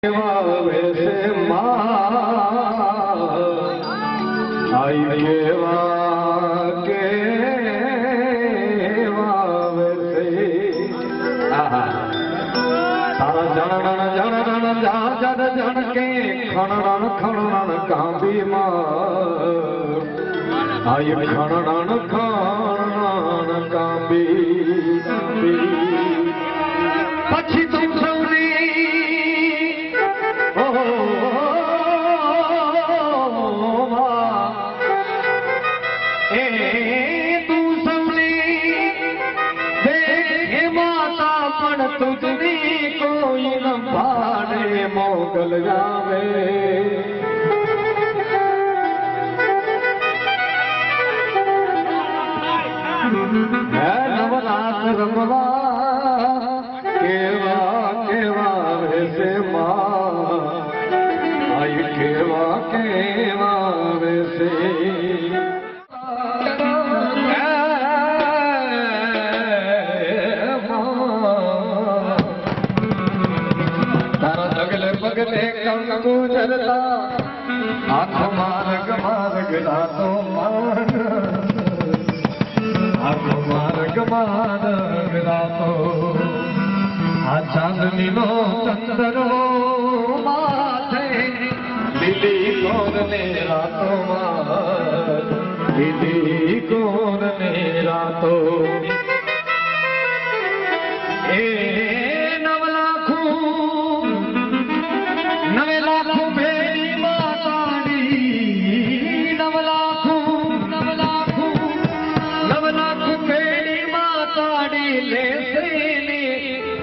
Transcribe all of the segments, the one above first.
वैसे आई तारा जन जन जा जद जन के खणन खणन कांबी आई खणन खणन कांबी पछी तुम सौनी तुझनी कोई न भाड़े मोगल जावे नवनाथ रमवा केवा केवा वैसे माँ आई केवा केवा वैसे पगले कंगू जरता आँख मार्ग मार्ग रातो मान आँख मार्ग मार्ग रातो आ चांदनी नो चंदरो माथे दिली कौन ने रातो मान दिली कौन ने रातो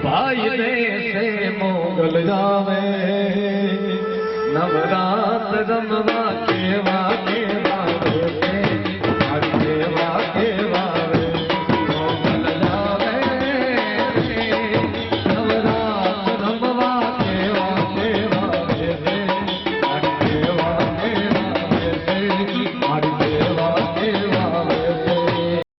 भाई से मोगल जावे नवरात रमवा